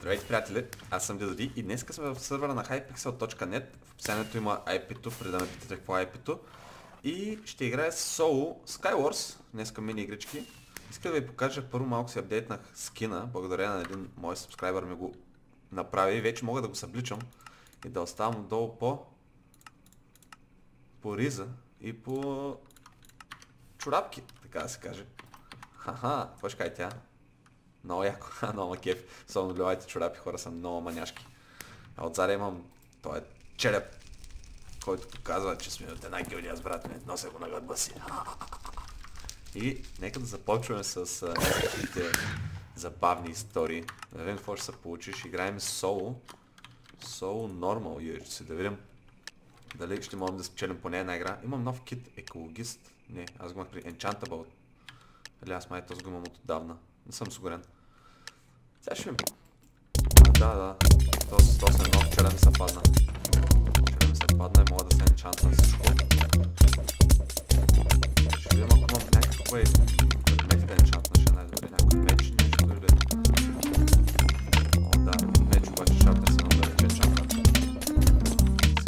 Здравейте, приятели, аз съм Дидоди и днес сме в сървъра на hypixel.net. В описанието има IP-то, преди да ме питате какво е IP-то. И ще играя с Solo Skywars, днеска мини игрички. Искам да ви покажа, първо малко си апдейтнах скина, благодарение на един мой сабскрайбър ми го направи. Вече мога да го събличам и да оставам отдолу по риза и по чорапки, така да се каже. Хаха, какво ще кай тя? Много яко, много ма кеф. Особено гледайте чорапи, хора са много маняшки. А отзаде имам този череп, който показва, че сме от една гилдия с брат ми. Нося го на гърба си. И нека да започваме с някаквите забавни истории. Да видим какво ще се получи. Ще играем Solo Normal юричи. Да видим дали ще можем да спечелим поне една игра. Имам нов кит, екологист. Не, аз го имах при Enchantable. Дали аз май този го имам от отдавна. Не съм сигурен. Сега ще видим. Да. Този е нов, вчера ми се падна. И мога да се енчантна всичко. Ще видим, ако имам някаква предмети да енчантна, ще най-добре някой меч, нещо или... О, да, меч, обаче шапне се много далече енчантна.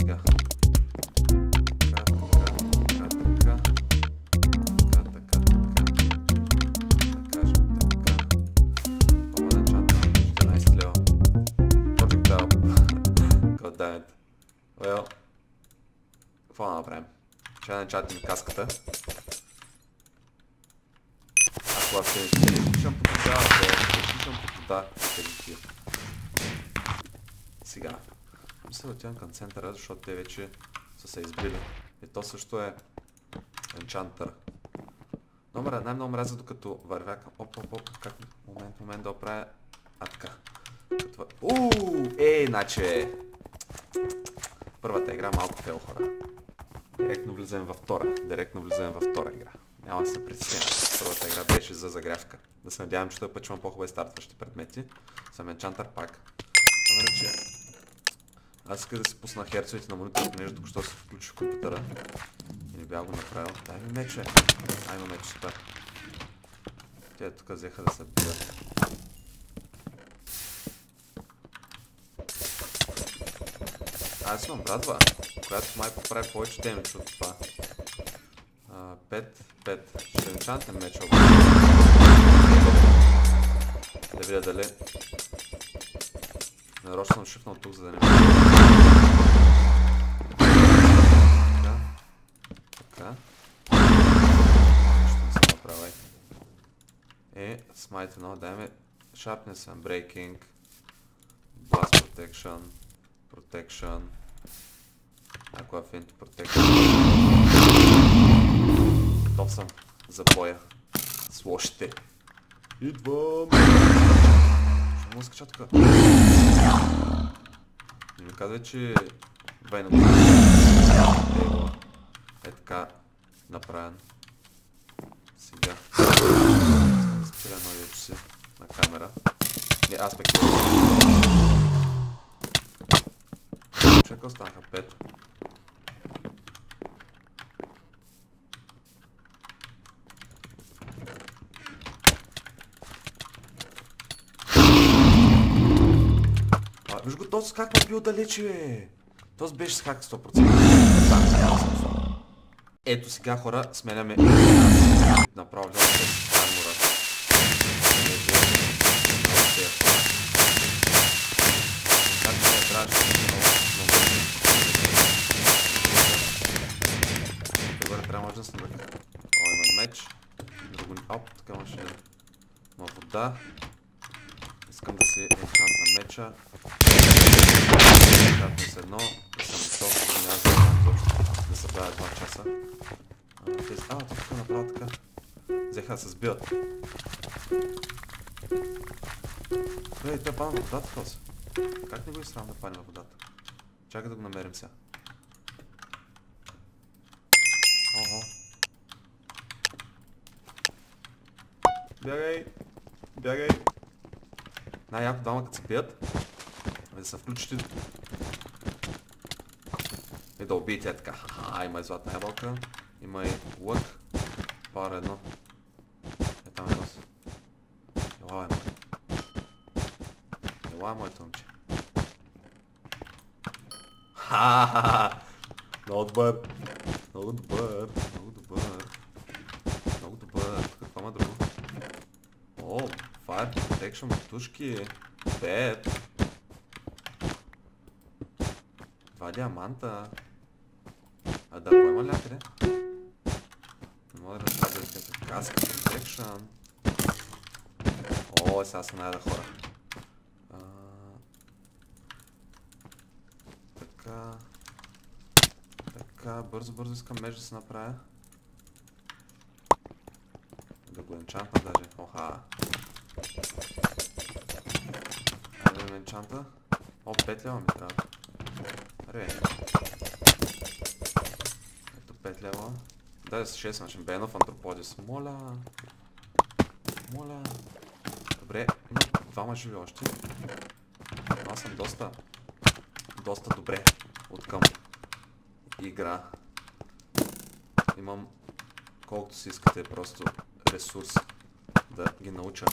Сега. Well, какво да направим? Ще да начатим каската. Ако въобще не пишам по вода, сега. Мисля да отивам към центъра, защото те вече са се избили. И то също е енчантър. Най-много мразя докато вървя към... Оп, как момент да оправя... така. Иначе... Първата игра малко фейл, хора. Директно влизаме във втора игра. Няма да се притеснявам. Първата игра беше за загрявка. Да се надявам, че този път ще имам по-хубави стартващи предмети. Съм енчантър пак. Аз исках да си пусна херцовете на монитора, понеже току-що се включи в компютъра. И не бях го направил. Дай ми мече. Има меч, супер. Те тук взеха да се бият. Аз имам братва, която май поправи повече демидж от това. 5. Ще енчантнем меча обаче. Да видя дали... Нарочно съм шифнал тук, за да не... Така. Ще не съм направил. Смайт едно, дайме Sharpness and Breaking, Blast Protection, Aqua Feint Protection. Готов съм за боя с лошите. Идвам! Ще му скача тук. Не ми казвай, че вайната е така направен. Сега. Искам да спиря новия си на камера. Не, аз пък чакай, останаха 5. Виж го, този как ме бил далече, бе. Този беше с хак 100%. Ето сега, хора, сменяме направо с армора. Как не трябваше трябва може да се навъка. О, има меч. Друго... Оп, така имаше... Има вода. Искам да се енчантна меча. Енчантна с едно. Да съм готов. Няма да знам защо да се правя 2 часа. Тук направо така. Взеха да се сбиват. Те падам във водата, този. Как не го е срам да падне във водата? Чакай да го намерим сега. Ого. Бягай! Най-яко двама като се бият. Да се включите. И да убиете така. Има и златна ябълка. Има и лък. Пара едно. Там е нос. Това е моето момче. Ха-ха-ха! Много добър. Много добър. Много добър. Много добър. Какво има друго? О, Fire Protection мотушки. Бед. 2 диаманта. А дърво има ли някъде? Не мога да разправя да каска Protection. О, сега се найда хора. Така, бързо искам меч да се направя. Да го енчантна даже. Оха. Айде да ме енчанта. О, 5 лева ми трябва. Аре. Ето 5 лева. Дай с 6 машин. Бенов антроподис. Моля. Моля. Добре, има 2 живи още. Аз съм доста добре от към игра. Имам колкото си искате просто ресурс да ги науча.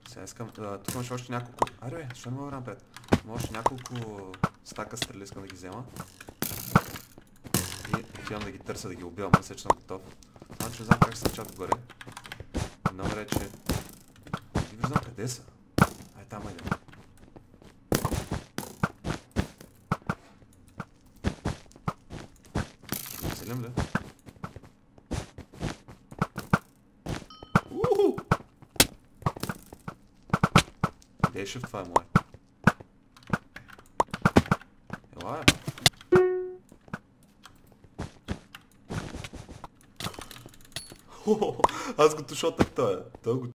Сега искам... тук имаш още няколко... Аре бе, защо не мога да напред? Има още няколко стака стрели, искам да ги взема. И отивам да ги търся, да ги убивам. Мисля, че съм готов. Само че не знам как се чат отгоре. Номер е, че... Не виждам къде са. Ай, там идем. Селим ли? Дейшев, това е мое. Ела е. Аз го тушотах това. Той го